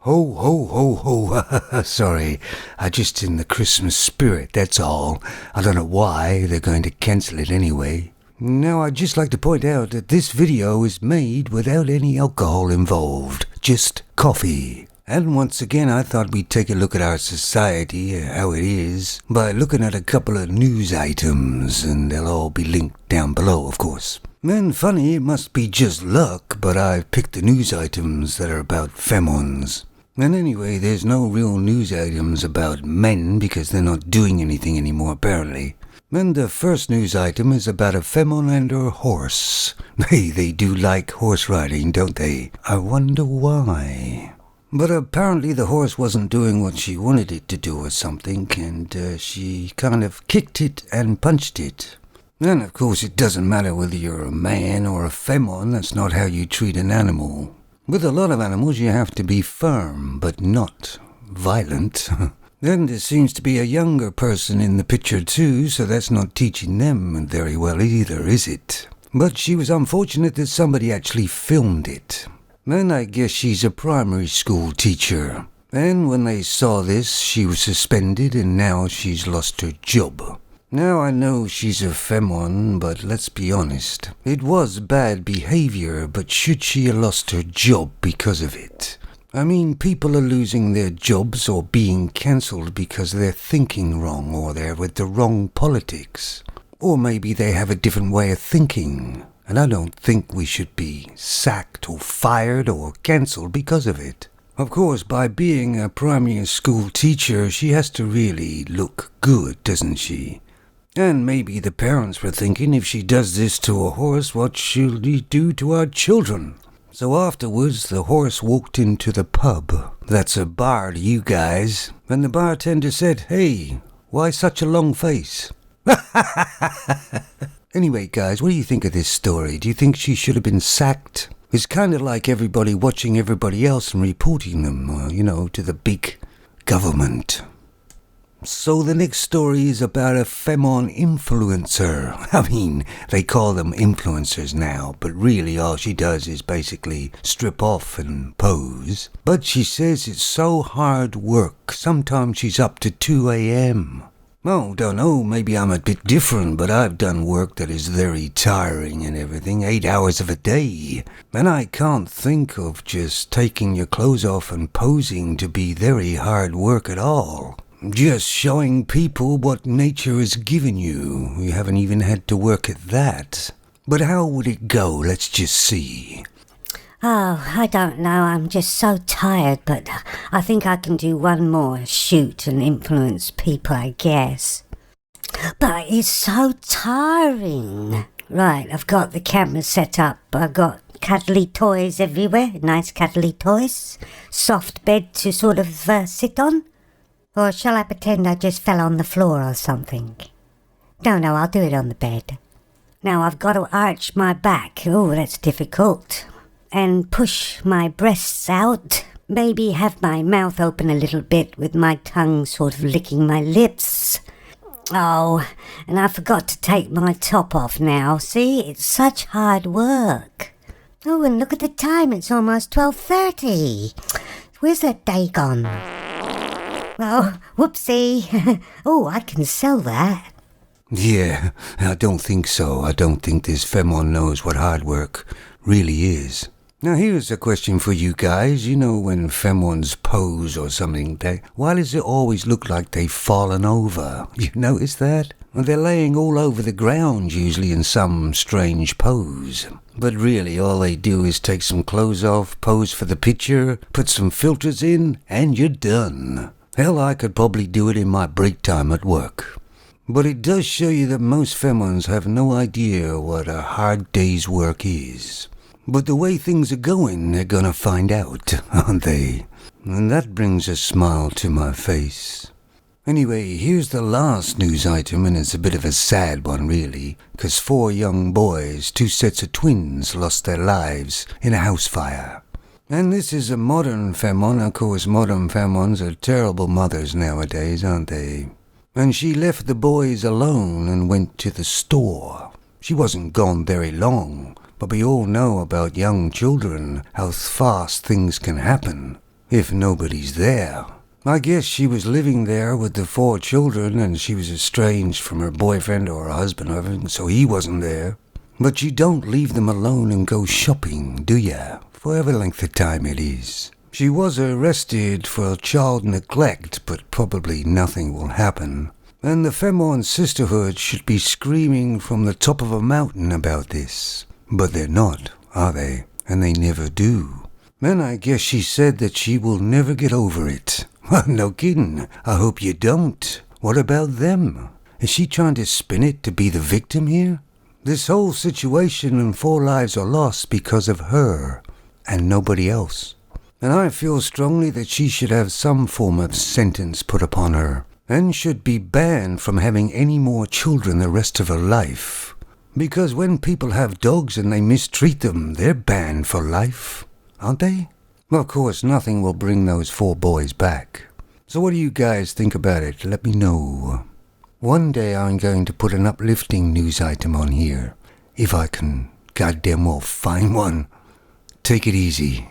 Ho, ho, ho, ho. Sorry, I'm just in the Christmas spirit, that's all. I don't know why they're going to cancel it anyway. Now, I'd just like to point out that this video is made without any alcohol involved, just coffee. And once again, I thought we'd take a look at our society, how it is, by looking at a couple of news items, and they'll all be linked down below, of course. And funny, it must be just luck, but I've picked the news items that are about femons. And anyway, there's no real news items about men because they're not doing anything anymore, apparently. And the first news item is about a femon and her horse. They do like horse riding, don't they? I wonder why. But apparently the horse wasn't doing what she wanted it to do or something, and she kind of kicked it and punched it. And of course it doesn't matter whether you're a man or a femon, that's not how you treat an animal. With a lot of animals you have to be firm, but not violent. Then there seems to be a younger person in the picture too, so that's not teaching them very well either, is it? But she was unfortunate that somebody actually filmed it. And I guess she's a primary school teacher. And when they saw this, she was suspended and now she's lost her job. Now I know she's a femon, but let's be honest. It was bad behavior, but should she have lost her job because of it? I mean, people are losing their jobs or being cancelled because they're thinking wrong or they're with the wrong politics. Or maybe they have a different way of thinking. And I don't think we should be sacked or fired or cancelled because of it. Of course, by being a primary school teacher, she has to really look good, doesn't she? And maybe the parents were thinking, if she does this to a horse, what she'll do to our children? So afterwards, the horse walked into the pub. That's a bar to you guys. And the bartender said, "Hey, why such a long face?" Anyway, guys, what do you think of this story? Do you think she should have been sacked? It's kind of like everybody watching everybody else and reporting them, to the big government. So the next story is about a femon influencer. I mean, they call them influencers now, but really all she does is basically strip off and pose. But she says it's so hard work. Sometimes she's up to 2 a.m. Oh, don't know, maybe I'm a bit different, but I've done work that is very tiring and everything, 8 hours of a day. And I can't think of just taking your clothes off and posing to be very hard work at all. Just showing people what nature has given you. You haven't even had to work at that. But how would it go? Let's just see. Oh, I don't know. I'm just so tired, but I think I can do one more shoot and influence people, I guess. But it's so tiring. Right, I've got the camera set up. I've got cuddly toys everywhere. Nice cuddly toys. Soft bed to sort of sit on. Or shall I pretend I just fell on the floor or something? No, I'll do it on the bed. Now I've got to arch my back. Oh, that's difficult. And push my breasts out. Maybe have my mouth open a little bit with my tongue sort of licking my lips. Oh, and I forgot to take my top off now. See, it's such hard work. Oh, and look at the time. It's almost 12:30. Where's that day gone? Oh, whoopsie. Oh, I can sell that. Yeah, I don't think so. I don't think this femon knows what hard work really is. Now here's a question for you guys. You know when femons pose or something, why does it always look like they've fallen over? You notice that? Well, they're laying all over the ground usually in some strange pose. But really all they do is take some clothes off, pose for the picture, put some filters in, and you're done. Hell, I could probably do it in my break time at work. But it does show you that most femons have no idea what a hard day's work is. But the way things are going, they're gonna find out, aren't they? And that brings a smile to my face. Anyway, here's the last news item, and it's a bit of a sad one really, 'cause 4 young boys, 2 sets of twins, lost their lives in a house fire. And this is a modern femon. Of course, modern femons are terrible mothers nowadays, aren't they? And she left the boys alone and went to the store. She wasn't gone very long, but we all know about young children, how fast things can happen. if nobody's there. I guess she was living there with the 4 children and she was estranged from her boyfriend or her husband, so he wasn't there. But you don't leave them alone and go shopping, do ya? For whatever length of time it is. She was arrested for child neglect, but probably nothing will happen. And the Femon Sisterhood should be screaming from the top of a mountain about this. But they're not, are they? And they never do. And I guess she said that she will never get over it. No kidding. I hope you don't. What about them? Is she trying to spin it to be the victim here? This whole situation and 4 lives are lost because of her and nobody else. And I feel strongly that she should have some form of sentence put upon her and should be banned from having any more children the rest of her life. Because when people have dogs and they mistreat them, they're banned for life, aren't they? Of course, nothing will bring those 4 boys back. So what do you guys think about it? Let me know. One day I'm going to put an uplifting news item on here. If I can goddamn well find one. Take it easy.